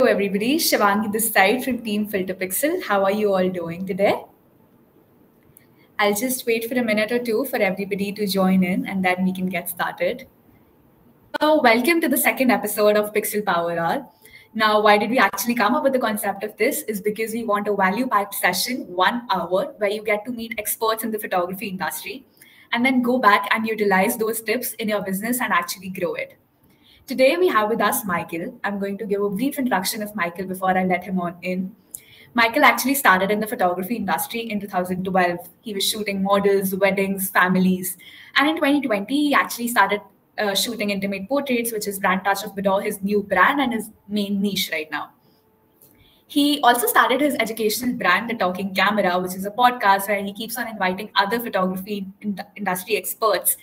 Hello everybody, Shivangi this side from Team FilterPixel. How are you all doing today? I'll just wait for a minute or two for everybody to join in and then we can get started. So welcome to the second episode of Pixel Power Hour. Now, why did we actually come up with the concept of this is because we want a value-packed session, 1 hour, where you get to meet experts in the photography industry and then go back and utilize those tips in your business and actually grow it. Today we have with us Michael. I'm going to give a brief introduction of Michael before I let him on in. Michael actually started in the photography industry in 2012. He was shooting models, weddings, families. And in 2020, he actually started shooting intimate portraits, which is Brand Touch of Bidor, his new brand and his main niche right now. He also started his educational brand, The Talking Camera, which is a podcast where he keeps on inviting other photography industry experts.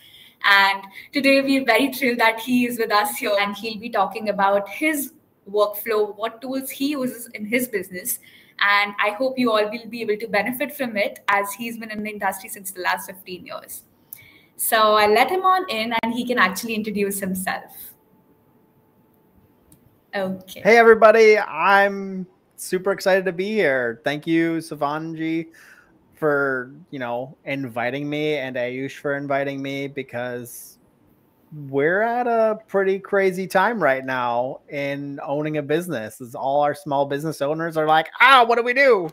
And today we're very thrilled that he is with us here and he'll be talking about his workflow, what tools he uses in his business. And I hope you all will be able to benefit from it as he's been in the industry since the last 15 years. So I'll let him on in and he can actually introduce himself. Okay. Hey, everybody. I'm super excited to be here. Thank you, Shivangi, for, inviting me, and Ayush for inviting me, because we're at a pretty crazy time right now in owning a business. As all our small business owners are like, what do we do?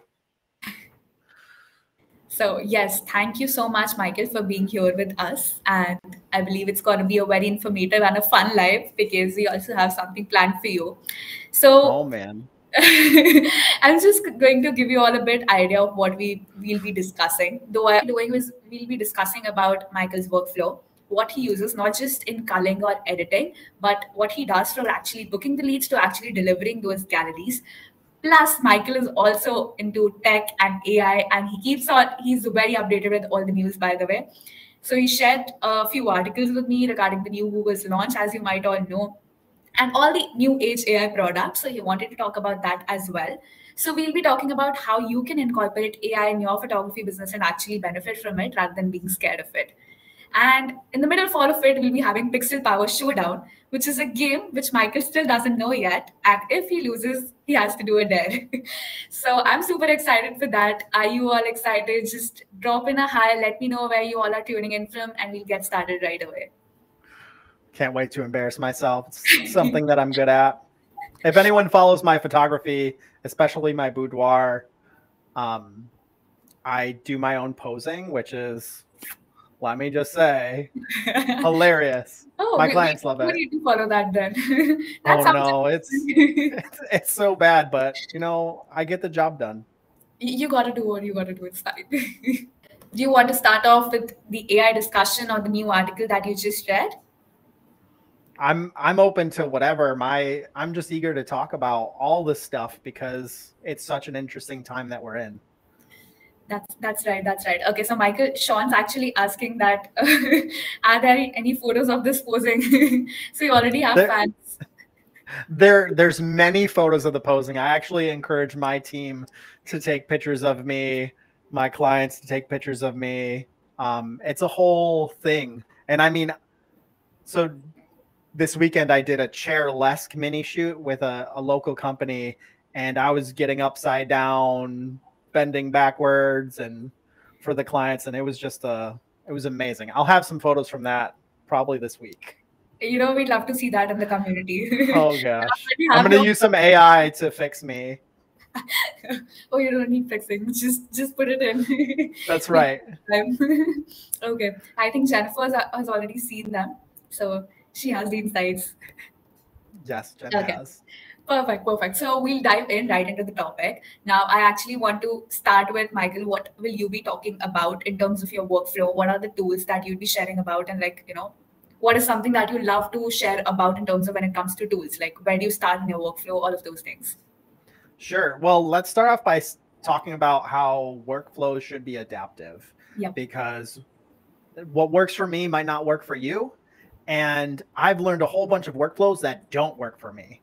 So yes, thank you so much, Michael, for being here with us. And I believe it's going to be a very informative and a fun live because we also have something planned for you. So, oh man, I'm just going to give you all a bit idea of what we will be discussing. Though I'm doing is we'll be discussing about Michael's workflow, what he uses, not just in culling or editing, but what he does for actually booking the leads to actually delivering those galleries. Plus, Michael is also into tech and AI, and he's very updated with all the news, by the way. So he shared a few articles with me regarding the new Google's launch, as you might all know, and all the new age AI products. So he wanted to talk about that as well. So we'll be talking about how you can incorporate AI in your photography business and actually benefit from it rather than being scared of it. And in the middle of all of it, we'll be having Pixel Power Showdown, which is a game which Michael still doesn't know yet. And if he loses, he has to do a dare. So I'm super excited for that. Are you all excited? Just drop in a hi. Let me know where you all are tuning in from, and we'll get started right away. Can't wait to embarrass myself. It's something that I'm good at. If anyone follows my photography, especially my boudoir, I do my own posing, which is, let me just say, hilarious. My clients love it. We need to follow that then. No, it's so bad, but I get the job done. You got to do what you got to do. It's fine. Do you want to start off with the AI discussion or the new article that you just read? I'm open to whatever. I'm just eager to talk about all this stuff because it's such an interesting time that we're in. That's right. Okay, so Michael, Sean's actually asking that are there any photos of this posing? So you already have fans. There's many photos of the posing. I actually encourage my team to take pictures of me, my clients to take pictures of me. It's a whole thing. And I mean, so this weekend I did a chairlesque mini shoot with a local company, and I was getting upside down, bending backwards, and for the clients, and it was just it was amazing. I'll have some photos from that probably this week. We'd love to see that in the community. Oh gosh, I'm gonna use some AI to fix me. Oh, you don't need fixing. Just put it in. That's right. Okay, I think Jennifer has already seen them, so she has the insights. Yes, Jen has. Perfect. So we'll dive in right into the topic. Now, I actually want to start with Michael. What will you be talking about in terms of your workflow? What are the tools that you'd be sharing about? And what is something that you love to share about in terms of when it comes to tools? Like, where do you start in your workflow? All of those things. Sure. Well, let's start off by talking about how workflows should be adaptive. Yep. Because what works for me might not work for you. And I've learned a whole bunch of workflows that don't work for me.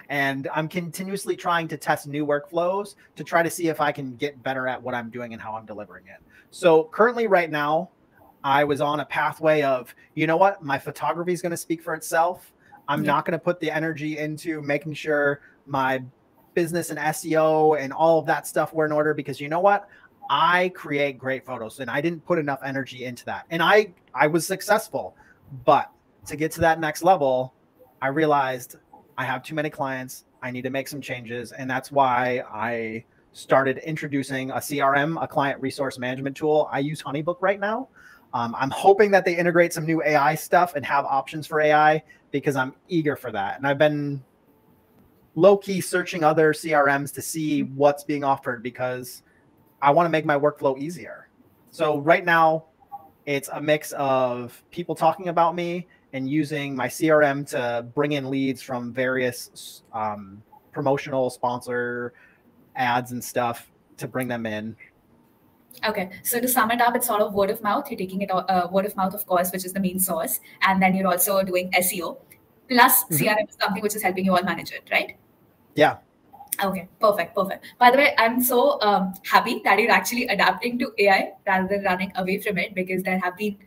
And I'm continuously trying to test new workflows to try to see if I can get better at what I'm doing and how I'm delivering it. So currently right now, I was on a pathway of, you know what, my photography is going to speak for itself. I'm not going to put the energy into making sure my business and SEO and all of that stuff were in order, because you know what? I create great photos and I didn't put enough energy into that. And I was successful, but to get to that next level, I realized I have too many clients. I need to make some changes. And that's why I started introducing a CRM, a client resource management tool. I use Honeybook right now. I'm hoping that they integrate some new AI stuff and have options for AI, because I'm eager for that. And I've been low-key searching other CRMs to see what's being offered, because I want to make my workflow easier. So right now, it's a mix of people talking about me and using my CRM to bring in leads from various promotional sponsor ads and stuff to bring them in. Okay, so to sum it up, it's sort of word of mouth. You're taking it word of mouth, of course, which is the main source, and then you're also doing SEO plus CRM is something which is helping you all manage it, right? Yeah. Okay, perfect. By the way, I'm so happy that you're actually adapting to AI rather than running away from it, because there have been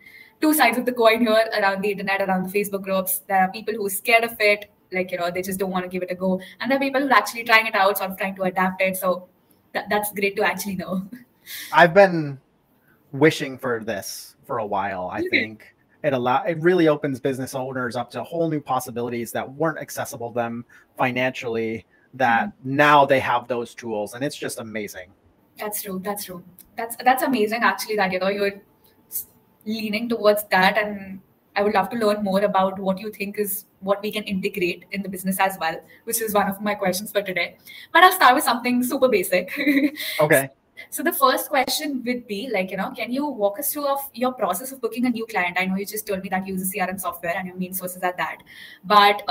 two sides of the coin here around the internet, around the Facebook groups. There are people who are scared of it, like, they just don't want to give it a go. And there are people who are actually trying it out, sort of trying to adapt it. So that's great to actually know. I've been wishing for this for a while. I think it really opens business owners up to whole new possibilities that weren't accessible to them financially, that now they have those tools, and it's just amazing. That's true. That's amazing, actually, that you're leaning towards that, and I would love to learn more about what you think is what we can integrate in the business as well, which is one of my questions for today. But I'll start with something super basic. Okay. So the first question would be, like, can you walk us through of your process of booking a new client? I know you just told me that you use a CRM software and your main sources are that, but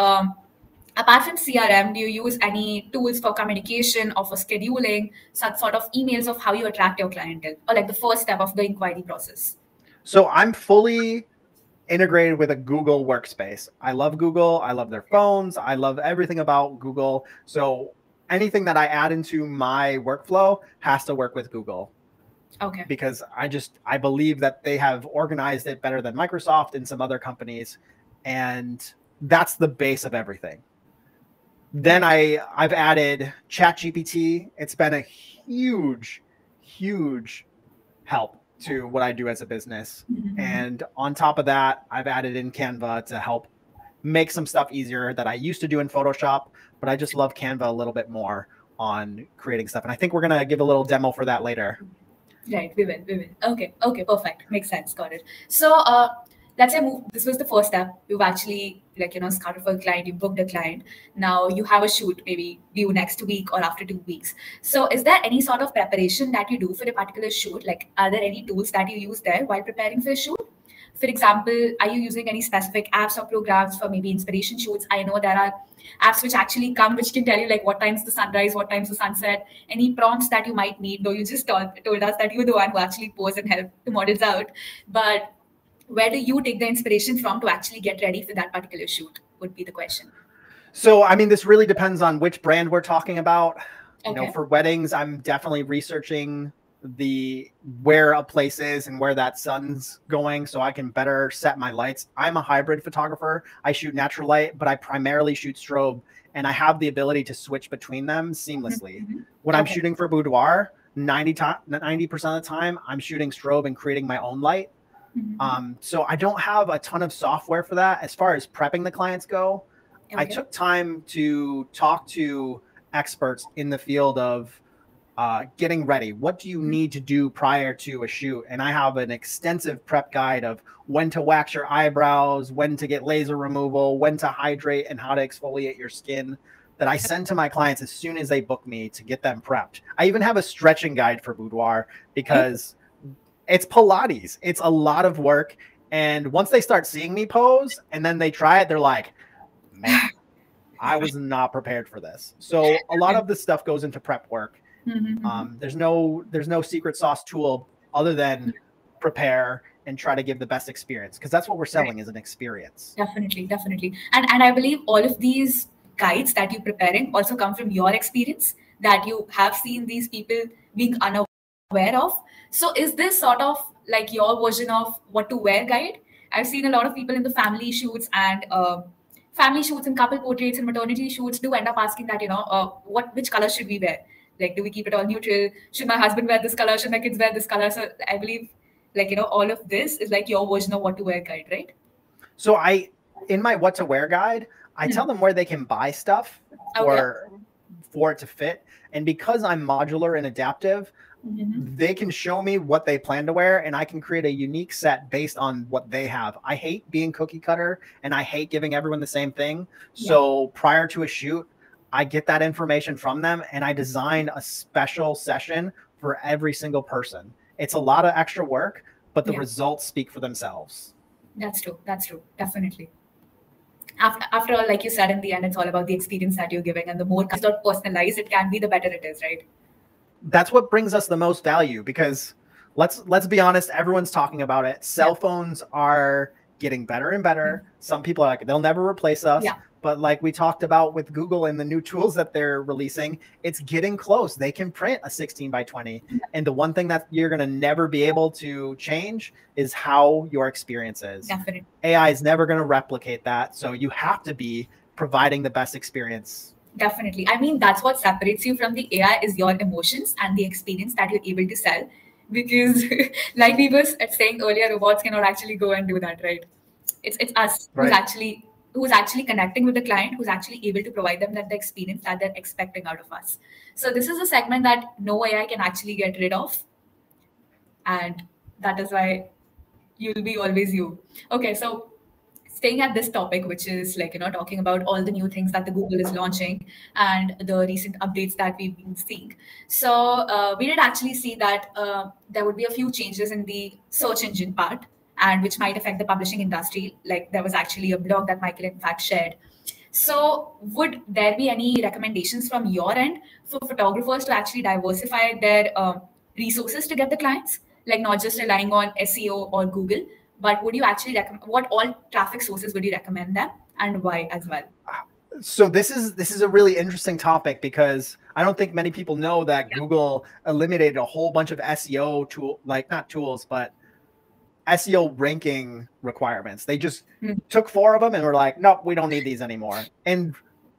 apart from CRM, do you use any tools for communication or for scheduling, such sort of emails of how you attract your clientele, or like the first step of the inquiry process? So I'm fully integrated with a Google workspace. I love Google. I love their phones. I love everything about Google. So anything that I add into my workflow has to work with Google. Okay. Because I believe that they have organized it better than Microsoft and some other companies. And that's the base of everything. Then I've added Chatgpt. It's been a huge, huge help to what I do as a business. And on top of that, I've added in Canva to help make some stuff easier that I used to do in Photoshop, but I just love Canva a little bit more on creating stuff. And I think we're going to give a little demo for that later. Right, we will. Okay, perfect. Makes sense. Got it. So let's say this was the first step. You've actually, like, scouted for a client, you booked a client. Now you have a shoot, maybe due next week or after 2 weeks. So is there any sort of preparation that you do for a particular shoot? Like, are there any tools that you use there while preparing for a shoot? For example, are you using any specific apps or programs for maybe inspiration shoots? I know there are apps which actually come, which can tell you like what time's the sunrise, what time's the sunset, any prompts that you might need, though you just told us that you're the one who actually pose and help the models out. But where do you take the inspiration from to actually get ready for that particular shoot would be the question. So, I mean, this really depends on which brand we're talking about. Okay. For weddings, I'm definitely researching where a place is and where that sun's going so I can better set my lights. I'm a hybrid photographer. I shoot natural light, but I primarily shoot strobe, and I have the ability to switch between them seamlessly. When I'm shooting for boudoir, 90% of the time I'm shooting strobe and creating my own light. So I don't have a ton of software for that. As far as prepping the clients go, I took time to talk to experts in the field of getting ready. What do you need to do prior to a shoot? And I have an extensive prep guide of when to wax your eyebrows, when to get laser removal, when to hydrate, and how to exfoliate your skin that I send to my clients as soon as they book me to get them prepped. I even have a stretching guide for boudoir because it's Pilates. It's a lot of work. And once they start seeing me pose and then they try it, they're like, man, I was not prepared for this. So a lot of this stuff goes into prep work. There's no secret sauce tool other than prepare and try to give the best experience, because that's what we're selling is an experience. Definitely. And I believe all of these guides that you're preparing also come from your experience, that you have seen these people being unaware of. So is this sort of like your version of what to wear guide? I've seen a lot of people in the family shoots and family shoots and couple portraits and maternity shoots do end up asking that, which color should we wear? Like, do we keep it all neutral? Should my husband wear this color? Should my kids wear this color? So I believe, all of this is like your version of what to wear guide, right? So in my what to wear guide, I tell them where they can buy stuff for it to fit. And because I'm modular and adaptive, they can show me what they plan to wear, and I can create a unique set based on what they have. I hate being cookie cutter, and I hate giving everyone the same thing. So prior to a shoot, I get that information from them, and I design a special session for every single person. It's a lot of extra work, but the results speak for themselves. That's true. That's true. Definitely. After all, like you said, in the end, it's all about the experience that you're giving, and the more personalized it can be, the better it is, right? That's what brings us the most value, because let's be honest, everyone's talking about it. Cell phones are getting better and better. Some people are like, they'll never replace us. But like we talked about with Google and the new tools that they're releasing, it's getting close. They can print a 16 by 20. And the one thing that you're going to never be able to change is how your experience is. Definitely. AI is never going to replicate that. So you have to be providing the best experience. Definitely. I mean, that's what separates you from the AI is your emotions and the experience that you're able to sell. Because like we were saying earlier, robots cannot actually go and do that, right? It's us who's actually connecting with the client, who's actually able to provide them the experience that they're expecting out of us. So this is a segment that no AI can actually get rid of. And that is why you'll be always you. Okay, so staying at this topic, which is talking about all the new things that the Google is launching and the recent updates that we've been seeing. So we did actually see that there would be a few changes in the search engine part, and which might affect the publishing industry. Like there was actually a blog that Michael in fact shared. So would there be any recommendations from your end for photographers to actually diversify their resources to get the clients? Like not just relying on SEO or Google, but would you actually recommend, what all traffic sources would you recommend them, and why as well? So this is a really interesting topic, because I don't think many people know that Google eliminated a whole bunch of SEO not tools, but SEO ranking requirements. They just took 4 of them and were like, nope, we don't need these anymore. And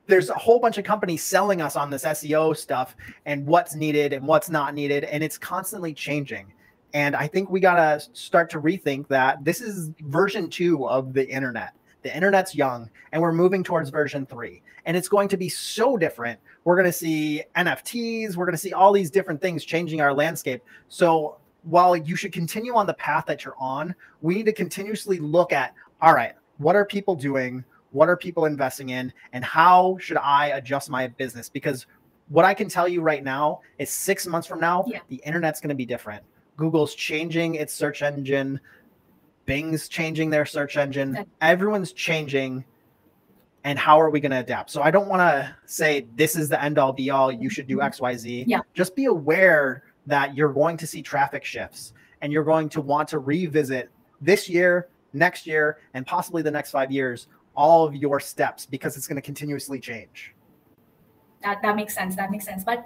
there's a whole bunch of companies selling us on this SEO stuff and what's needed and what's not needed. And it's constantly changing. And I think we got to start to rethink that this is version 2 of the internet. The internet's young, and we're moving towards version 3. And it's going to be so different. We're going to see NFTs. We're going to see all these different things changing our landscape. So while you should continue on the path that you're on, we need to continuously look at, all right, what are people doing? What are people investing in? And how should I adjust my business? Because what I can tell you right now is 6 months from now, the internet's going to be different. Google's changing its search engine. Bing's changing their search engine. Everyone's changing. And how are we going to adapt? So I don't want to say this is the end all be all. You should do X, Y, Z. Just be aware that you're going to see traffic shifts, and you're going to want to revisit this year, next year, and possibly the next 5 years, all of your steps, because it's going to continuously change. That makes sense. That makes sense. But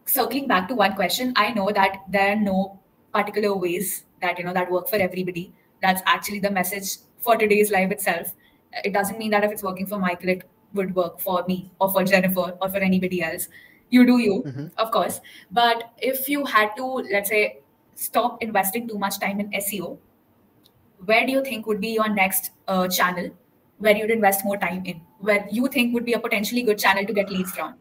circling back to one question, I know that there are no particular ways that that work for everybody. That's actually the message for today's live itself. It doesn't mean that if it's working for Michael, it would work for me or for Jennifer or for anybody else. You do you, of course. But if you had to, let's say, stop investing too much time in SEO, where do you think would be your next channel where you'd invest more time in, where you think would be a potentially good channel to get leads from?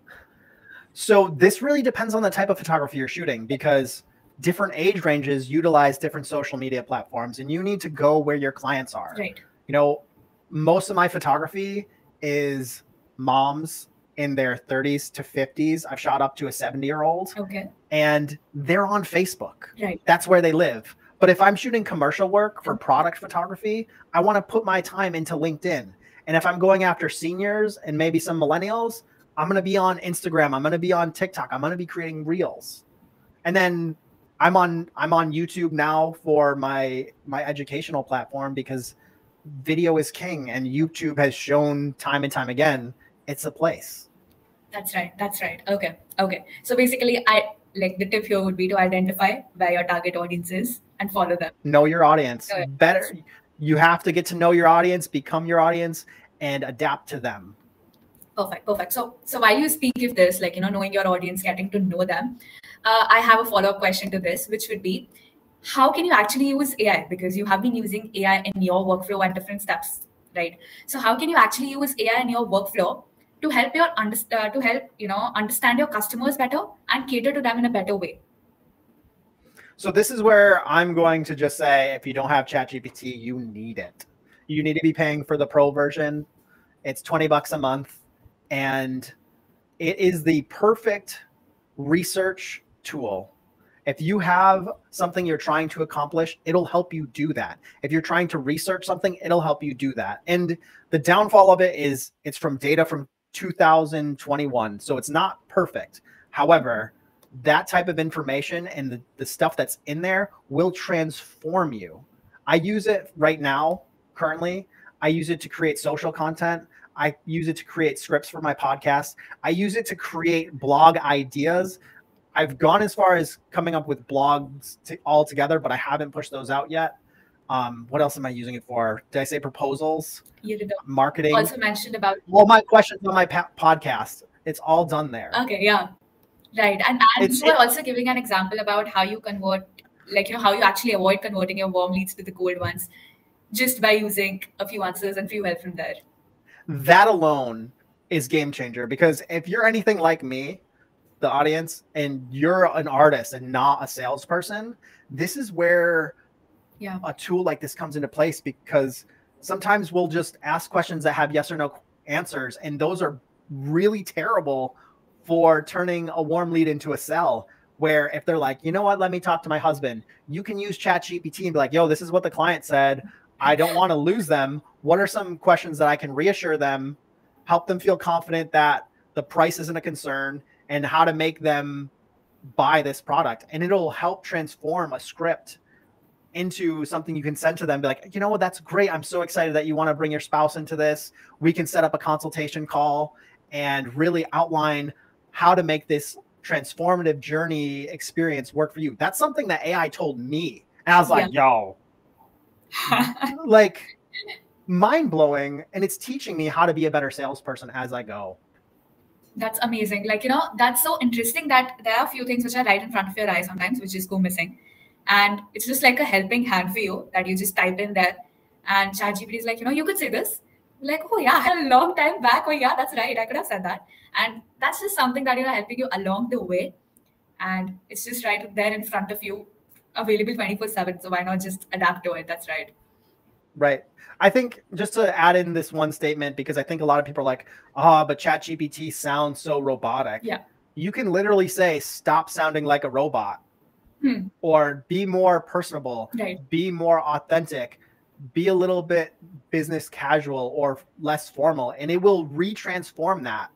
So this really depends on the type of photography you're shooting, because different age ranges utilize different social media platforms, and you need to go where your clients are. Right. Most of my photography is moms in their 30s to 50s. I've shot up to a 70-year-old. Okay. And they're on Facebook. Right. That's where they live. But if I'm shooting commercial work for product photography, I want to put my time into LinkedIn. And if I'm going after seniors and maybe some millennials, I'm going to be on Instagram. I'm going to be on TikTok. I'm going to be creating reels. And then I'm on YouTube now for my educational platform, because video is king, and YouTube has shown time and time again it's a place. That's right. That's right. Okay. So basically, the tip here would be to identify where your target audience is and follow them. Know your audience. Better. You have to get to know your audience, become your audience, and adapt to them. Perfect. So while you speak of this, like, knowing your audience, getting to know them, I have a follow-up question to this, which would be, how can you actually use AI? Because you have been using AI in your workflow at different steps, right? So how can you actually use AI in your workflow to help understand your customers better and cater to them in a better way? So this is where I'm going to just say, if you don't have ChatGPT, you need it. You need to be paying for the pro version. It's $20 a month, and it is the perfect research tool. If you have something you're trying to accomplish, it'll help you do that. If you're trying to research something, it'll help you do that. And the downfall of it is it's from data from 2021, so it's not perfect. However, that type of information and the stuff that's in there will transform you. I use it right now, currently. I use it to create social content. I use it to create scripts for my podcast. I use it to create blog ideas. I've gone as far as coming up with blogs all together, but I haven't pushed those out yet. What else am I using it for? Did I say proposals? You did Marketing. also mentioned about all my questions on my podcast. It's all done there. Okay, yeah. Right. And you were also giving an example about how you convert, like, how you actually avoid converting your warm leads to the cold ones just by using a few answers and few help from there. That alone is game changer, because if you're anything like me, the audience, and you're an artist and not a salesperson, this is where a tool like this comes into place, because sometimes we'll just ask questions that have yes or no answers, and those are really terrible for turning a warm lead into a sell. Where if they're like, you know what, let me talk to my husband, you can use ChatGPT and be like, yo, this is what the client said. I don't want to lose them. What are some questions that I can reassure them, help them feel confident that the price isn't a concern, and how to make them buy this product? And it'll help transform a script into something you can send to them. Be like, you know what, that's great. I'm so excited that you want to bring your spouse into this. We can set up a consultation call and really outline how to make this transformative journey experience work for you. That's something that AI told me. And I was like, yo, like, mind-blowing. And it's teaching me how to be a better salesperson as I go. That's amazing. Like, that's so interesting that there are a few things which are right in front of your eyes sometimes, which just go missing. And it's just like a helping hand for you that you just type in there. And ChatGPT is like, you could say this. Like, oh yeah, I had a long time back. Oh yeah, that's right. I could have said that. And that's just something that, helping you along the way. And it's just right there in front of you, available 24/7. So why not just adapt to it? That's right. Right. I think just to add in this one statement, because I think a lot of people are like, but ChatGPT sounds so robotic. Yeah. You can literally say, stop sounding like a robot, or be more personable, be more authentic, be a little bit business casual or less formal, and it will retransform that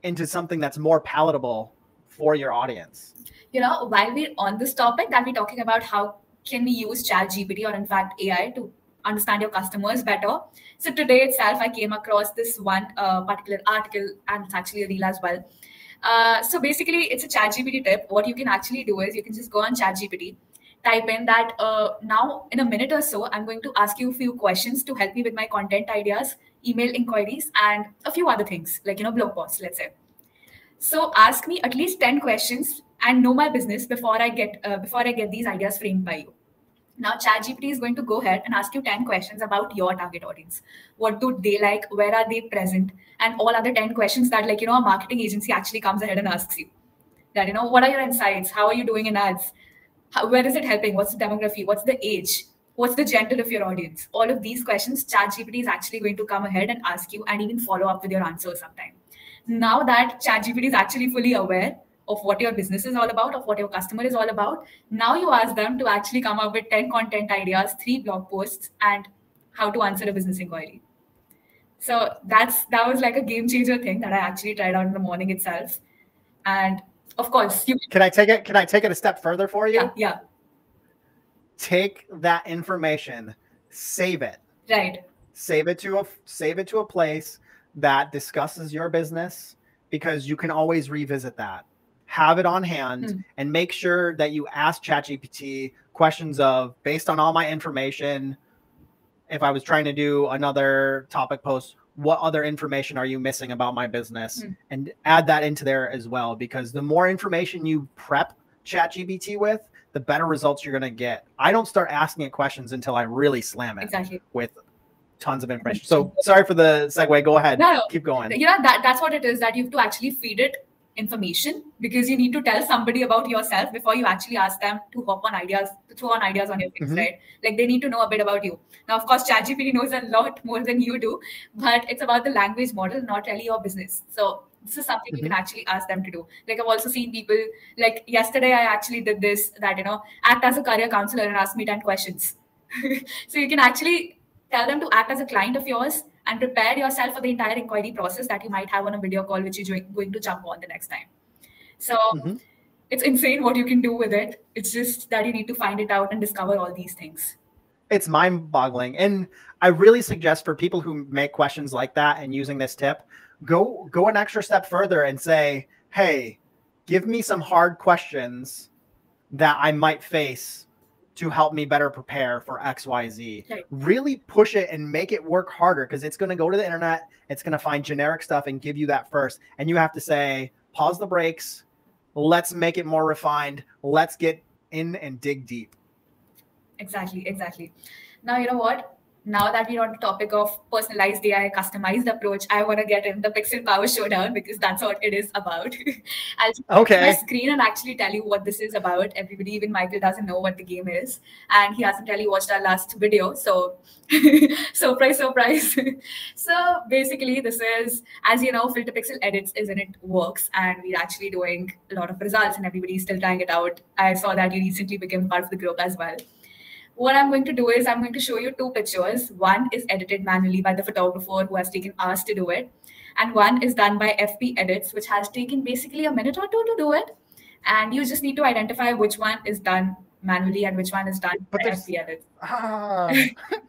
into something that's more palatable for your audience. While we're on this topic, that we're talking about how can we use ChatGPT or in fact AI to understand your customers better. So today itself, I came across this one particular article, and it's actually a reel as well. So basically, it's a ChatGPT tip. What you can actually do is you can just go on ChatGPT, type in that now in a minute or so, I'm going to ask you a few questions to help me with my content ideas, email inquiries, and a few other things like, blog posts, let's say. So ask me at least 10 questions and know my business before I get these ideas framed by you. Now, ChatGPT is going to go ahead and ask you 10 questions about your target audience. What do they like? Where are they present? And all other 10 questions that, like, a marketing agency actually comes ahead and asks you. That, what are your insights? How are you doing in ads? Where is it helping? What's the demography? What's the age? What's the gender of your audience? All of these questions, ChatGPT is actually going to come ahead and ask you and even follow up with your answers sometime. Now that ChatGPT is actually fully aware of what your business is all about, of what your customer is all about, now you ask them to actually come up with 10 content ideas, 3 blog posts, and how to answer a business inquiry. So that was like a game changer thing that I actually tried out in the morning itself. And of course, can I take it a step further for you? Yeah. Take that information, save it. Right. Save it to a place that discusses your business, because you can always revisit that. Have it on hand and make sure that you ask ChatGPT questions of, based on all my information, if I was trying to do another topic post, what other information are you missing about my business, and add that into there as well, because the more information you prep ChatGPT with, the better results you're going to get. I don't start asking it questions until I really slam it with tons of information. So sorry for the segue. Go ahead. No, keep going. You know, that's what it is, that you have to actually feed it information, because you need to tell somebody about yourself before you actually ask them to hop on ideas, to throw on ideas on your face, right? Like, they need to know a bit about you. Now, of course, ChatGPT knows a lot more than you do, but it's about the language model, not really your business. So this is something you can actually ask them to do. Like, I've also seen people, like yesterday, I actually did this, that, you know, act as a career counselor and ask me 10 questions. So you can actually tell them to act as a client of yours and prepare yourself for the entire inquiry process that you might have on a video call, which you're going to jump on the next time. So it's insane what you can do with it. It's just that you need to find it out and discover all these things. It's mind-boggling. And I really suggest for people who make questions like that and using this tip, go an extra step further and say, hey, give me some hard questions that I might face to help me better prepare for XYZ. Right. Really push it and make it work harder, because it's going to go to the internet. It's going to find generic stuff and give you that first. And you have to say, pause the brakes. Let's make it more refined. Let's get in and dig deep. Exactly. Now, you know what? Now that we're on the topic of personalized AI, customized approach, I want to get in the Pixel Power Showdown, because that's what it is about. I'll just put my screen and actually tell you what this is about. Everybody, even Michael, doesn't know what the game is, and he hasn't really watched our last video. So, surprise. So basically, this is, as you know, FilterPixel edits is in it works, and we're actually doing a lot of results, and everybody's still trying it out. I saw that you recently became part of the group as well. What I'm going to do is I'm going to show you two pictures. One is edited manually by the photographer who has taken hours to do it. And one is done by FP Edits, which has taken basically a minute or two to do it. And you just need to identify which one is done manually and which one is done by FP Edits.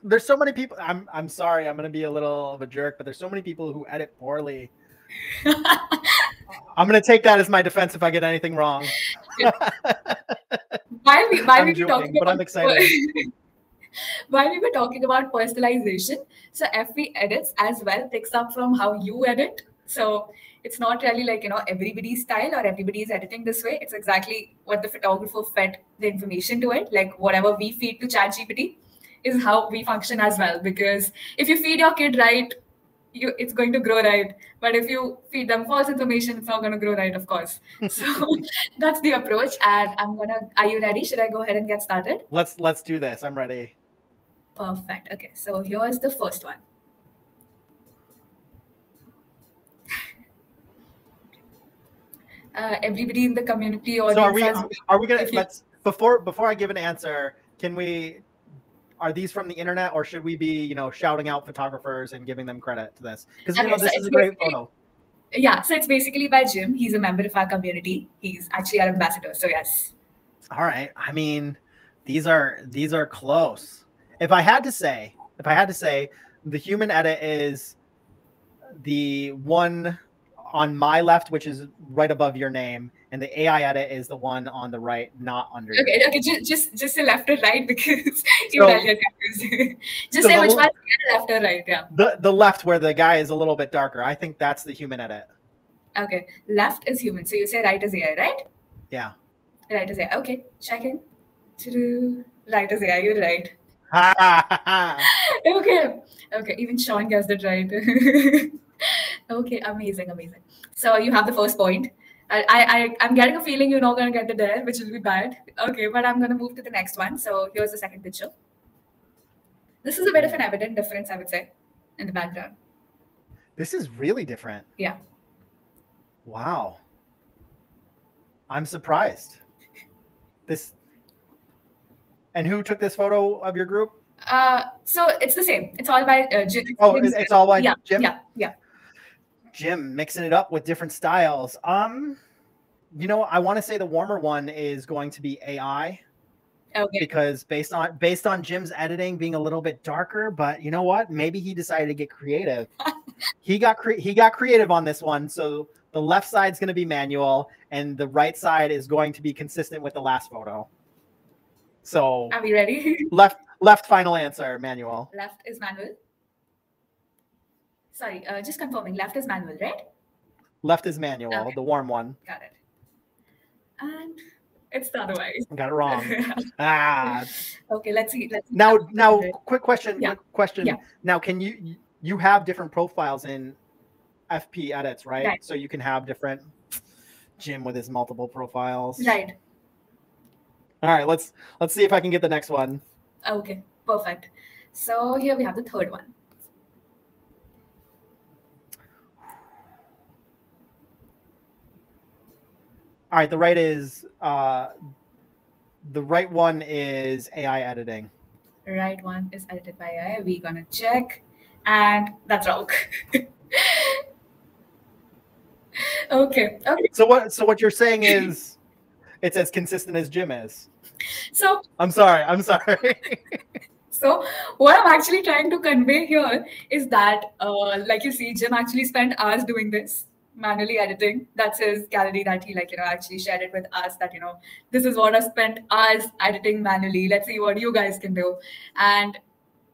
There's so many people. I'm sorry, I'm going to be a little of a jerk, but there's so many people who edit poorly. I'm going to take that as my defense if I get anything wrong. While we were talking but I'm excited. While we were talking about personalization, so FP Edits as well picks up from how you edit. So it's not really like, you know, everybody's style or everybody's editing this way. It's exactly what the photographer fed the information to it. Like whatever we feed to ChatGPT is how we function as well. Because if you feed your kid right, it's going to grow right. But if you feed them false information, it's not going to grow right, of course. So that's the approach. And are you ready? Should I go ahead and get started? Let's do this. I'm ready. Perfect. Okay, so here's the first one. Everybody in the community audience. So are we gonna before I give an answer, are these from the internet, or should we be, you know, shouting out photographers and giving them credit to this? Because this is a great photo. Yeah, so it's basically by Jim. He's a member of our community. He's actually our ambassador. So yes. All right. I mean, these are close. If I had to say, the human edit is the one on my left, which is right above your name, and the AI edit is the one on the right, not under. Okay, just the left or right, because you will get confused. Just say which one, left or right, yeah. The left, where the guy is a little bit darker. I think that's the human edit. Okay, left is human. So you say right is AI, right? Yeah. Right is AI. Okay, check in. Right is AI. You're right. Okay. Even Sean gets it right. Okay, amazing. So you have the first point. I'm getting a feeling you're not going to get it there, which will be bad. Okay, but I'm going to move to the next one. So here's the second picture. This is a bit of an evident difference, I would say, in the background. This is really different. Yeah. Wow. I'm surprised. And who took this photo of your group? So it's the same. It's all by Jim. Oh, it's all by Jim? Yeah. Jim mixing it up with different styles. You know, I want to say the warmer one is going to be AI. Okay. Because based on Jim's editing being a little bit darker, but you know what? Maybe he decided to get creative. he got creative on this one. So the left side's going to be manual, and the right side is going to be consistent with the last photo. So are we ready? Left final answer, manual. Left is manual. Sorry, just confirming. Left is manual, right? Left is manual, Okay. the warm one. Got it. And it's the otherwise. Got it wrong. Okay, let's see. Now, quick question. Yeah. Quick question. Yeah. Now, can you have different profiles in FP edits, right? Right. So you can have different Jim with his multiple profiles. Right. All right, let's see if I can get the next one. Okay, perfect. So here we have the third one. All right, the right one is AI editing. Right one is edited by AI. We're gonna check, and that's wrong. Okay. So what you're saying is it's as consistent as Jim is. So I'm sorry. So what I'm actually trying to convey here is that, like you see, Jim actually spent hours doing this, manually editing. That's his gallery that he actually shared it with us that, this is what I spent hours editing manually. Let's see what you guys can do. And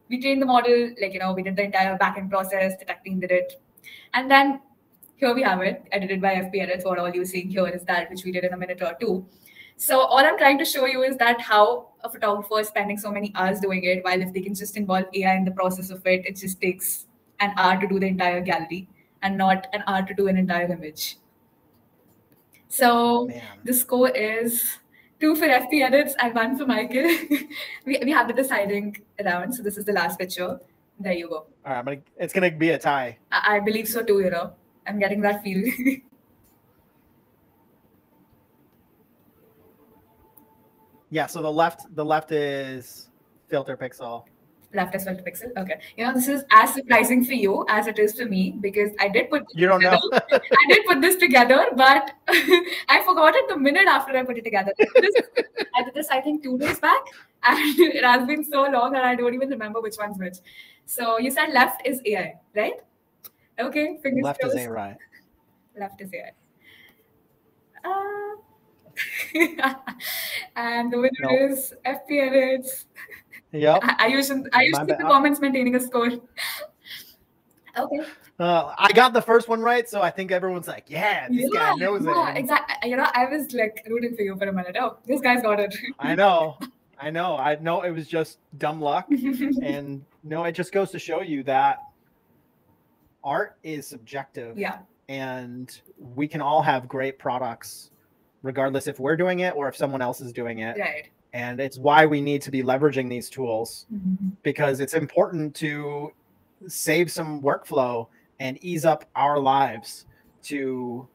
we trained the model, we did the entire backend process, the tech team did it. And then here we have it, edited by FP Edits. What all you're seeing here is that, which we did in a minute or two. So all I'm trying to show you is that how a photographer is spending so many hours doing it, while if they can just involve AI in the process of it, it just takes an hour to do the entire gallery and not an hour to do an entire image. So the score is 2 for FP Edits and 1 for Michael. we have the deciding round. So this is the last picture. There you go. All right, it's going to be a tie. I believe so too, I'm getting that feel. Yeah, so the left is FilterPixel. Left is FilterPixel. Okay. This is as surprising for you as it is for me because I did put this together. I did put this together, but I forgot it the minute after I put it together. I did this, I think, 2 days back, and it has been so long that I don't even remember which one's which. So you said left is AI, right? Okay. Left is AI. Left is AI. And the winner is FP Edits. Yep. I usually the comments maintaining a score. Okay. I got the first one right, so I think everyone's like, "Yeah, this guy knows it." Exactly. I was like rooting for you for a minute. Oh, this guy's got it. I know. It was just dumb luck, and it just goes to show you that art is subjective. Yeah. And we can all have great products, regardless if we're doing it or if someone else is doing it. Right. And it's why we need to be leveraging these tools because it's important to save some workflow and ease up our lives to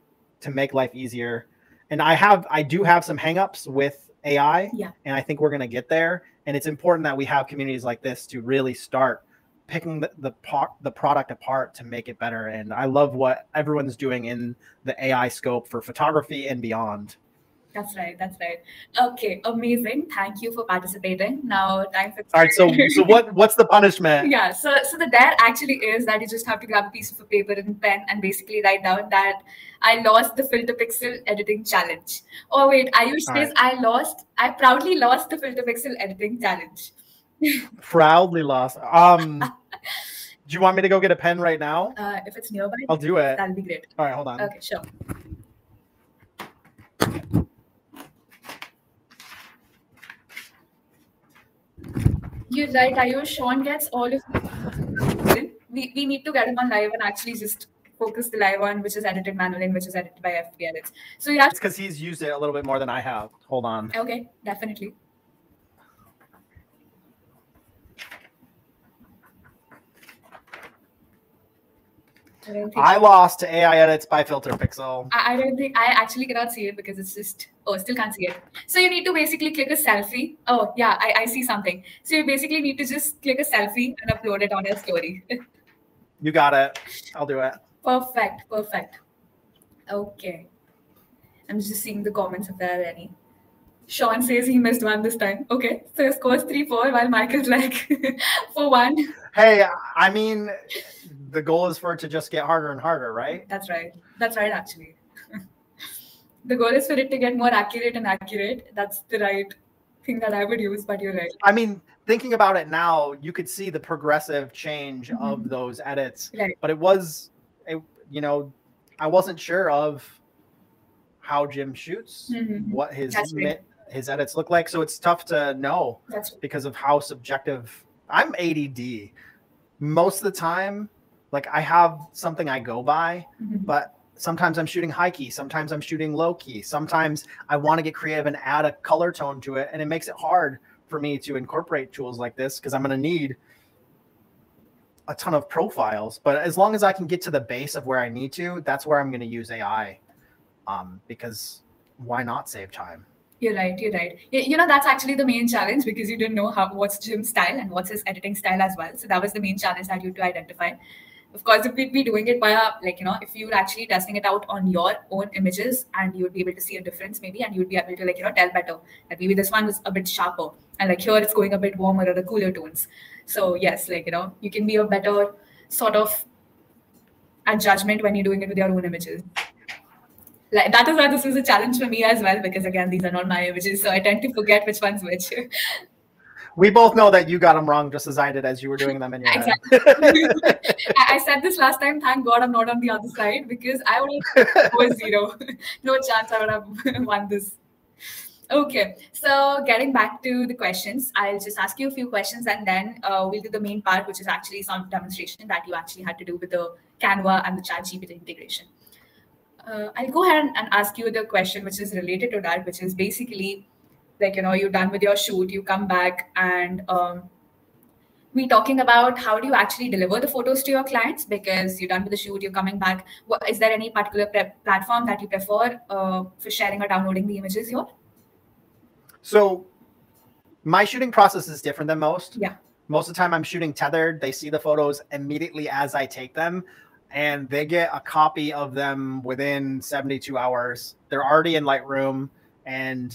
make life easier. And I do have some hangups with AI, and I think we're going to get there. And it's important that we have communities like this to really start picking the product apart to make it better. And I love what everyone's doing in the AI scope for photography and beyond. That's right. Okay, amazing. Thank you for participating. Now, time for... All right, so what's the punishment? Yeah, so the dare actually is that you just have to grab a piece of paper and pen and basically write down that I lost the FilterPixel editing challenge. Oh wait, Ayush says I proudly lost the FilterPixel editing challenge. Proudly lost. Do you want me to go get a pen right now? If it's nearby, I'll do it. That'll be great. All right, hold on. Okay, sure. You're right, Ayush. Sean gets all of we need to get him on live and actually just focus the live one, which is edited manually and which is edited by FP Edits. So yeah, it's because he's used it a little bit more than I have. Hold on. Okay, definitely. I lost to AI Edits by FilterPixel. I don't think I actually cannot see it because it's just still can't see it. So you need to basically click a selfie. Oh yeah, I see something. So you basically need to just click a selfie and upload it on your story. You got it. I'll do it. Perfect. Okay. I'm just seeing the comments if there are any. Sean says he missed one this time. Okay, so your score is 3-4 while Michael's like 4-1. Hey, I mean, the goal is for it to just get harder and harder, right? That's right, actually. The goal is for it to get more accurate and accurate. That's the right thing that I would use, but you're right. I mean, thinking about it now, you could see the progressive change of those edits, Right. but you know, I wasn't sure of how Jim shoots, what his edits look like. So it's tough to know because of how subjective. I'm ADD. Most of the time, like I have something I go by, but sometimes I'm shooting high key, sometimes I'm shooting low key, sometimes I want to get creative and add a color tone to it, and it makes it hard for me to incorporate tools like this because I'm going to need a ton of profiles. But as long as I can get to the base of where I need to, that's where I'm going to use AI, because why not save time? You're right. You're right. You know, that's actually the main challenge because you didn't know what's Jim's style and what's his editing style as well. So that was the main challenge that you had to identify. Of course, if we'd be doing it via, like, you know, if you were actually testing it out on your own images and you would be able to see a difference maybe, and you'd be able to, like, you know, tell better that maybe this one was a bit sharper and like here it's going a bit warmer or the cooler tones. So yes, like, you know, you can be a better sort of at judgment when you're doing it with your own images. Like, that is why this is a challenge for me as well, because again, these are not my images, so I tend to forget which one's which. We both know that you got them wrong just as I did as you were doing them in your head. I said this last time, thank God I'm not on the other side, because I would have was zero. No chance I would have won this. Okay, so getting back to the questions, I'll just ask you a few questions and then we'll do the main part, which is actually some demonstration that you actually had to do with the Canva and the Chatgpt integration. I'll go ahead and ask you the question which is related to that, which is basically like, you know, you're done with your shoot, you come back and we're talking about how do you actually deliver the photos to your clients, because you're done with the shoot, you're coming back. Is there any particular platform that you prefer for sharing or downloading the images here? So my shooting process is different than most. Yeah. Most of the time I'm shooting tethered. They see the photos immediately as I take them, and they get a copy of them within 72 hours. They're already in Lightroom, and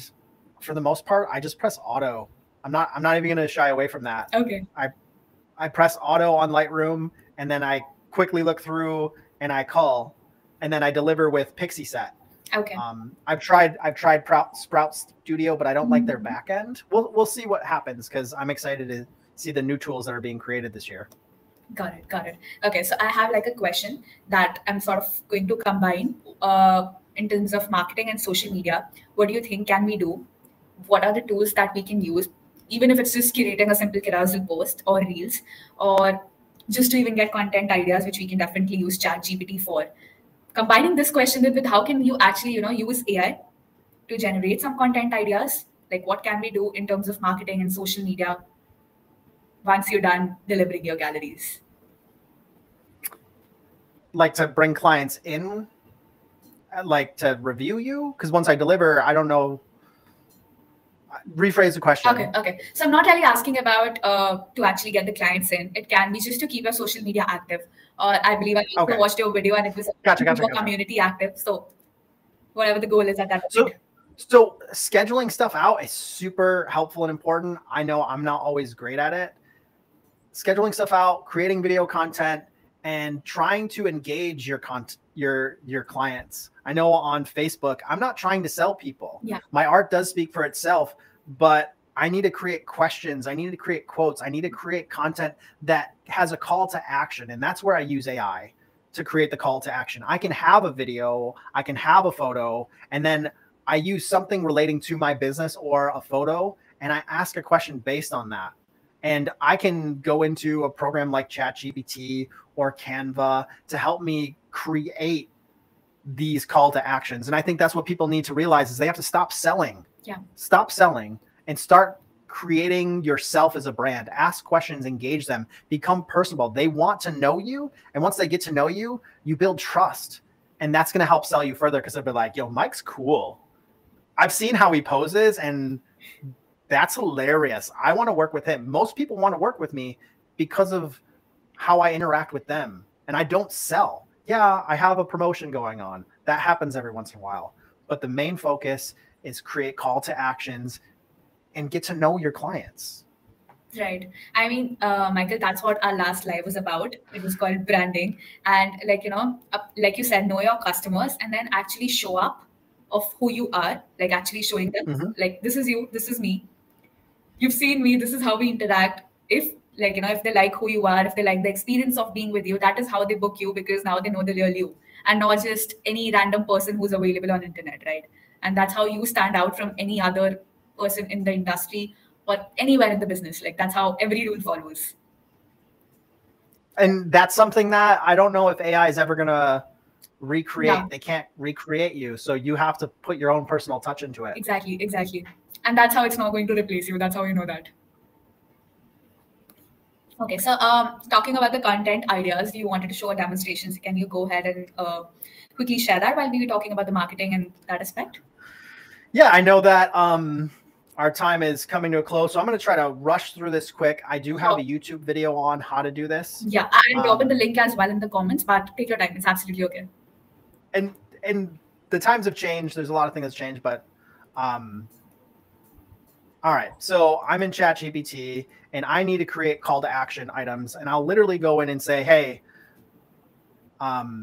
for the most part, I just press auto. I'm not even going to shy away from that. Okay. I press auto on Lightroom, and then I quickly look through and I cull, and then I deliver with Pixie Set. Okay. I've tried Sprout Studio, but I don't like their back end. We'll see what happens, because I'm excited to see the new tools that are being created this year. Got it. Okay, so I have like a question that I'm sort of going to combine in terms of marketing and social media. What do you think can we do? What are the tools that we can use, even if it's just curating a simple carousel post or reels, or just to even get content ideas, which we can definitely use ChatGPT for. Combining this question with how can you actually, you know, use AI to generate some content ideas? Like, what can we do in terms of marketing and social media once you're done delivering your galleries? Like to bring clients in, like to review you? Because once I deliver, I don't know. Rephrase the question. Okay. So I'm not really asking about to actually get the clients in. It can be just to keep your social media active. I believe I also watched your video and it was gotcha. Community active. So whatever the goal is at that point. So scheduling stuff out is super helpful and important. I know I'm not always great at it. Scheduling stuff out, creating video content, and trying to engage your clients. I know on Facebook, I'm not trying to sell people. Yeah. My art does speak for itself, but I need to create questions. I need to create quotes. I need to create content that has a call to action. And that's where I use AI to create the call to action. I can have a video, I can have a photo, and then I use something relating to my business or a photo, and I ask a question based on that. And I can go into a program like ChatGPT or Canva to help me create these call to actions. And I think that's what people need to realize is they have to stop selling. Yeah. Stop selling and start creating yourself as a brand. Ask questions, engage them, become personable. They want to know you. And once they get to know you, you build trust. And that's going to help sell you further, because they'll be like, yo, Mike's cool. I've seen how he poses and that's hilarious. I want to work with him. Most people want to work with me because of how I interact with them. And I don't sell. Yeah, I have a promotion going on. That happens every once in a while. But the main focus is create call to actions and get to know your clients. Right. I mean, Michael, that's what our last live was about. It was called branding. And like, you know, like you said, know your customers and then actually show up of who you are, like actually showing them like, this is you, this is me. you've seen me, this is how we interact. If like, if they like who you are, if they like the experience of being with you, that is how they book you, because now they know the real you and not just any random person who's available on internet, right? And that's how you stand out from any other person in the industry or anywhere in the business. Like, that's how every rule follows. And that's something that I don't know if AI is ever going to recreate. Yeah. They can't recreate you. So you have to put your own personal touch into it. Exactly. And that's how it's not going to replace you. That's how you know that. Okay, so talking about the content ideas, you wanted to show a demonstration. So can you go ahead and quickly share that while we were talking about the marketing and that aspect? Yeah, I know that our time is coming to a close, so I'm going to try to rush through this quick. I do have a YouTube video on how to do this. Yeah, I'll drop in the link as well in the comments, but take your time. It's absolutely okay. And the times have changed. There's a lot of things that's changed, but all right. So I'm in Chatgpt and I need to create call to action items, and I'll literally go in and say, hey, I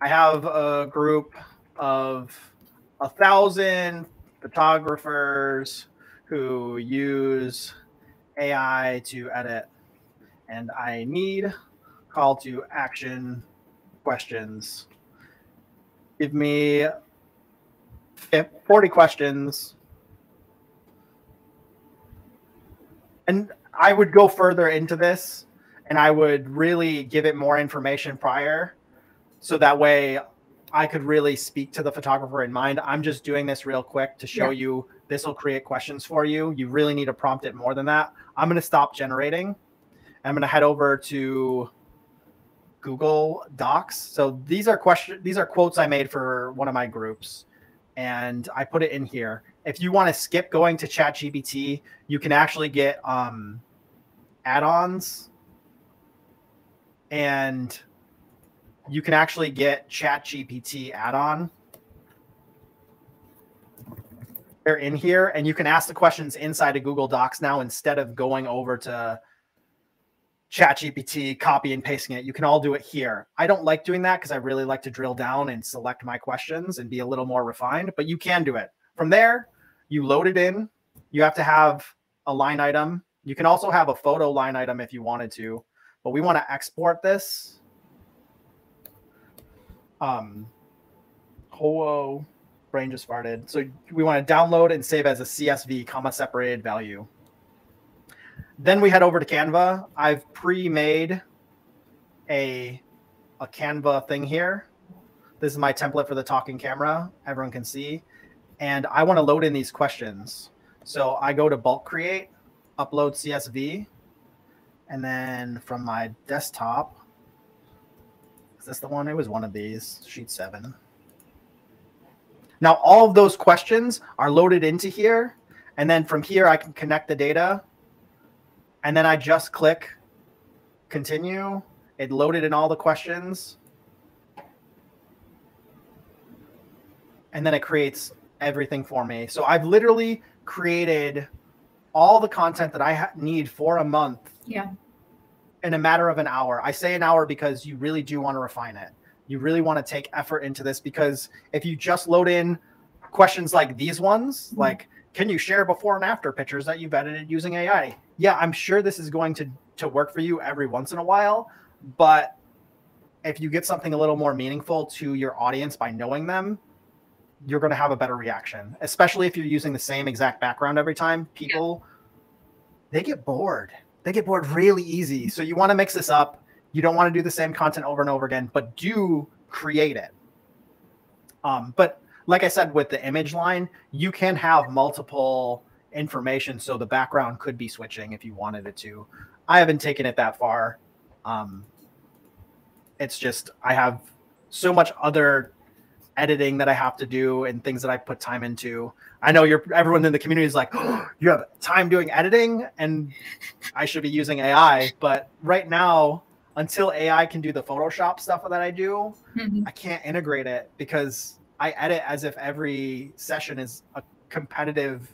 have a group of 1,000 photographers who use AI to edit, and I need call to action questions. Give me 40 questions. And I would go further into this and I would really give it more information prior. So that way I could really speak to the photographer in mind. I'm just doing this real quick to show you this will create questions for you. You really need to prompt it more than that. I'm going to stop generating. I'm going to head over to Google Docs. So these are quotes I made for one of my groups, and I put it in here. If you want to skip going to ChatGPT, you can actually get add-ons, and you can actually get ChatGPT add-on. They're in here, and you can ask the questions inside of Google Docs now instead of going over to ChatGPT, copy and pasting it. You can all do it here. I don't like doing that because I really like to drill down and select my questions and be a little more refined, but you can do it. From there, you load it in. You have to have a line item. You can also have a photo line item if you wanted to, but we want to export this. Hello, brain just farted. So we want to download and save as a CSV, comma separated value. Then we head over to Canva. I've pre-made a Canva thing here. This is my template for the talking camera. Everyone can see. And I want to load in these questions. So I go to bulk create, upload CSV. And then from my desktop, is this the one? It was one of these, sheet 7. Now all of those questions are loaded into here. And then from here, I can connect the data. And then I just click continue. It loaded in all the questions. And then it creates everything for me. So I've literally created all the content that I need for a month in a matter of an hour. I say an hour because you really do want to refine it. You really want to take effort into this, because if you just load in questions like these ones, like, can you share before and after pictures that you've edited using AI? Yeah, I'm sure this is going to work for you every once in a while, but if you get something a little more meaningful to your audience by knowing them, you're going to have a better reaction, especially if you're using the same exact background every time. People, they get bored. They get bored really easy. So you want to mix this up. You don't want to do the same content over and over again, but do create it. But like I said, with the image line, you can have multiple information. So the background could be switching if you wanted it to. I haven't taken it that far. It's just, I have so much other editing that I have to do and things that I put time into. I know everyone in the community is like, oh, you have time doing editing and I should be using AI. But right now, until AI can do the Photoshop stuff that I do, I can't integrate it, because I edit as if every session is a competitive,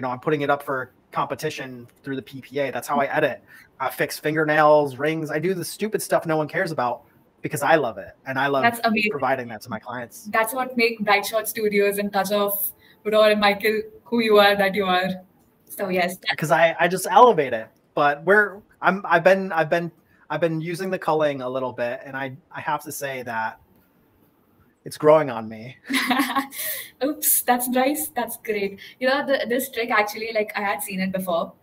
I'm putting it up for competition through the PPA. That's how I edit. I fix fingernails, rings. I do the stupid stuff no one cares about because I love it. And I love providing that to my clients. That's what makes Bright Shot Studios and Touch of Roar and Michael who you are, that you are. So yes, because I just elevate it. But I've been using the culling a little bit, and I have to say that it's growing on me. oops, that's nice. That's great. You know, this trick actually, like I had seen it before.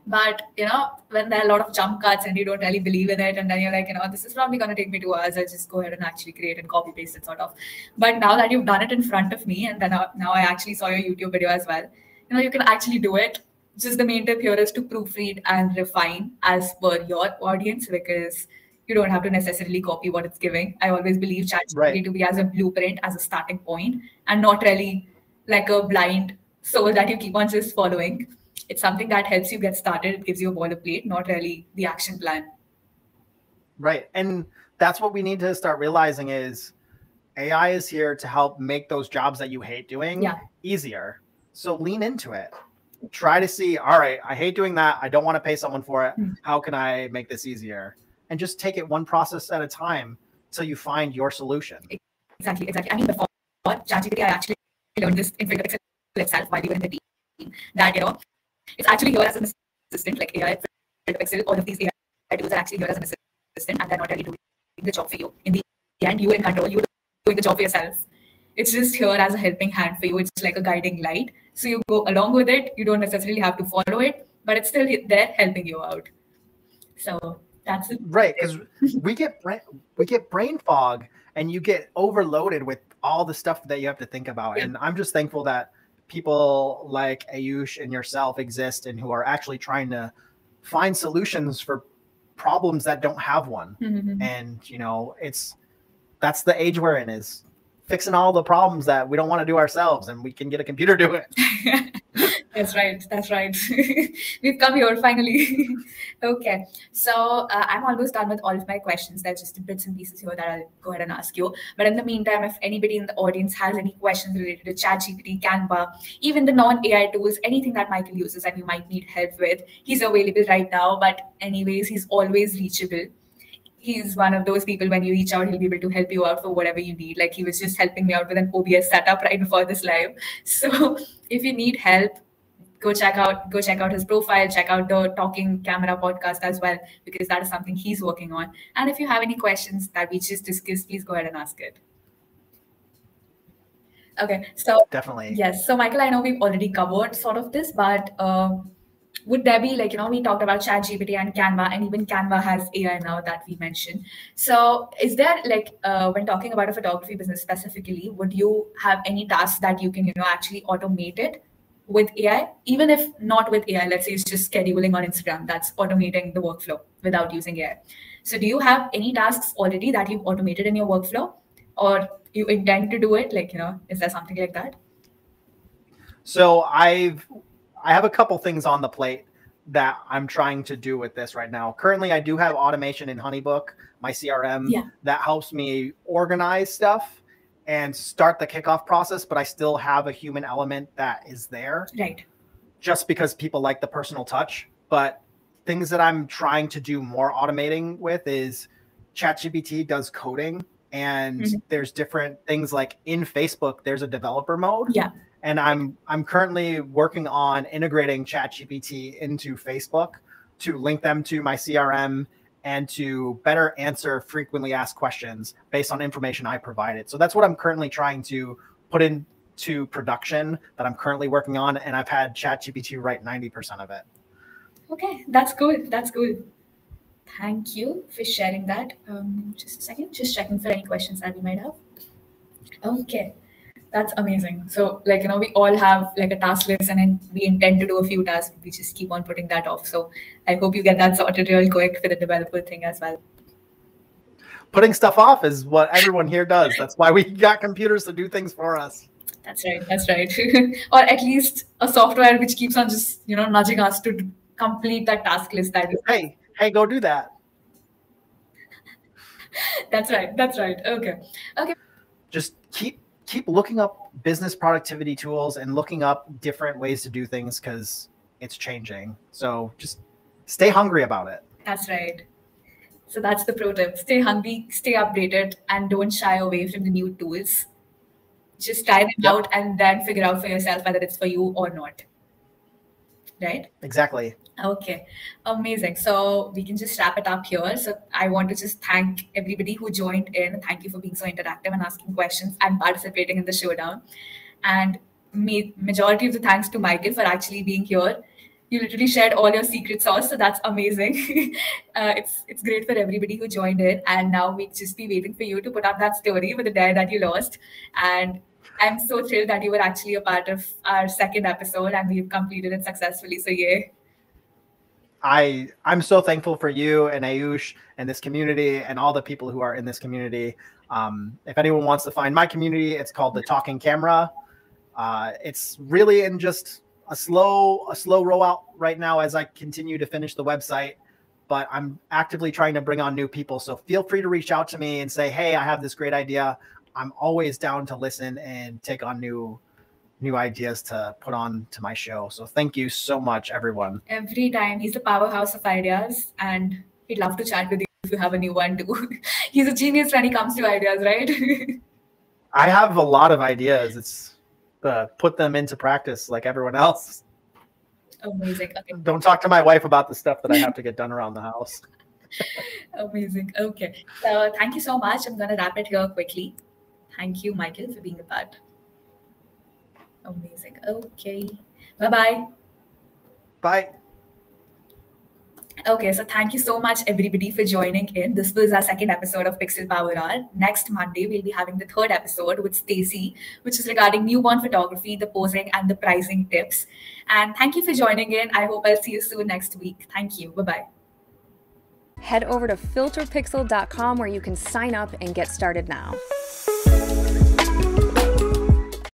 But you know, when there are a lot of jump cuts and you don't really believe in it, and then you're like, you know, this is probably going to take me 2 hours. I'll just go ahead and actually create and copy paste it, sort of. But now that you've done it in front of me, and then now I actually saw your YouTube video as well. You know, you can actually do it. Just the main tip here is to proofread and refine as per your audience, because you don't have to necessarily copy what it's giving. I always believe ChatGPT to be as a blueprint, as a starting point, and not really like a blind soul that you keep on just following. It's something that helps you get started. It gives you a boilerplate, not really the action plan. Right. And that's what we need to start realizing is AI is here to help make those jobs that you hate doing easier. So lean into it. Try to see, all right, I hate doing that. I don't want to pay someone for it. How can I make this easier? And just take it one process at a time till you find your solution. Exactly. I mean, before ChatGPT, I actually learned this in FilterPixel itself while we were in the team, that, you know, it's actually here as an assistant, like AI, FilterPixel, all of these AI tools are actually here as an assistant, and they're not really doing the job for you. In the end, you're in control, you're doing the job for yourself. It's just here as a helping hand for you. It's like a guiding light. So you go along with it. You don't necessarily have to follow it, but it's still there helping you out. So that's it. Right, because we get brain fog, and you get overloaded with all the stuff that you have to think about. And I'm just thankful that people like Ayush and yourself exist, and who are actually trying to find solutions for problems that don't have one. And you know, that's the age we're in, is fixing all the problems that we don't want to do ourselves, and we can get a computer to do it. That's right. We've come here finally. Okay, so I'm almost done with all of my questions. There's just bits and pieces here that I'll go ahead and ask you. But in the meantime, if anybody in the audience has any questions related to ChatGPT, Canva, even the non-AI tools, anything that Michael uses and you might need help with, he's available right now. But anyways, he's always reachable. He's one of those people, when you reach out, he'll be able to help you out for whatever you need. Like, he was just helping me out with an OBS setup right before this live. So if you need help, go check out his profile, check out the Talking Camera podcast as well, because that is something he's working on. And if you have any questions that we just discussed, please go ahead and ask it. Okay, so definitely. Yes. So Michael, I know we've already covered sort of this, but would there be, like, you know, we talked about ChatGPT and Canva, and even Canva has AI now that we mentioned. So is there, like, when talking about a photography business specifically, would you have any tasks that you can, you know, actually automate it with AI? Even if not with AI, let's say it's just scheduling on Instagram, that's automating the workflow without using AI. So do you have any tasks already that you've automated in your workflow, or you intend to do it? Like, you know, is there something like that? So I have a couple things on the plate that I'm trying to do with this right now. Currently, I do have automation in Honeybook, my CRM, that helps me organize stuff and start the kickoff process, but I still have a human element that is there. Right. Just because people like the personal touch. But things that I'm trying to do more automating with is ChatGPT does coding, and there's different things, like in Facebook, there's a developer mode. Yeah. And I'm currently working on integrating ChatGPT into Facebook to link them to my CRM and to better answer frequently asked questions based on information I provided. So that's what I'm currently trying to put into production, that I'm currently working on. And I've had ChatGPT write 90% of it. Okay, that's good. That's good. Thank you for sharing that. Just a second, just checking for any questions that we might have. Okay. That's amazing. So, like, you know, we all have like a task list, and then we intend to do a few tasks. We just keep on putting that off. So I hope you get that sorted real quick for the developer thing as well. Putting stuff off is what everyone here does. That's why we got computers to do things for us. That's right. That's right. Or at least a software which keeps on just, you know, nudging us to complete that task list. That is, hey, go do that. That's right. That's right. Okay. Just keep looking up business productivity tools and looking up different ways to do things, because it's changing. So just stay hungry about it. That's right. So that's the pro tip. Stay hungry, stay updated, and don't shy away from the new tools. Just try them out and then figure out for yourself whether it's for you or not. right? Exactly. Okay, amazing. So we can just wrap it up here. So I want to just thank everybody who joined in. Thank you for being so interactive and asking questions and participating in the showdown. And majority of the thanks to Michael for actually being here. You literally shared all your secret sauce, so that's amazing. It's great for everybody who joined in. And now we just be waiting for you to put up that story with the dare that you lost. And I'm so thrilled that you were actually a part of our second episode and we've completed it successfully. So yay. I'm so thankful for you and Ayush and this community and all the people who are in this community. If anyone wants to find my community, it's called the Talking Camera. It's really in just a slow rollout right now as I continue to finish the website, but I'm actively trying to bring on new people. So feel free to reach out to me and say, hey, I have this great idea. I'm always down to listen and take on new ideas to put on to my show. So thank you so much, everyone. Every time. He's the powerhouse of ideas, and he'd love to chat with you if you have a new one too. He's a genius when he comes to ideas, right? I have a lot of ideas. It's put them into practice like everyone else. Amazing. Okay. Don't talk to my wife about the stuff that I have to get done around the house. Amazing. Okay. So thank you so much. I'm going to wrap it here quickly. Thank you, Michael, for being a part. Amazing. Okay. Bye-bye. Bye. Okay, so thank you so much, everybody, for joining in. This was our second episode of Pixel Power Hour. Next Monday, we'll be having the third episode with Stacy, which is regarding newborn photography, the posing, and the pricing tips. And thank you for joining in. I hope I'll see you soon next week. Thank you. Bye-bye. Head over to FilterPixel.com where you can sign up and get started now.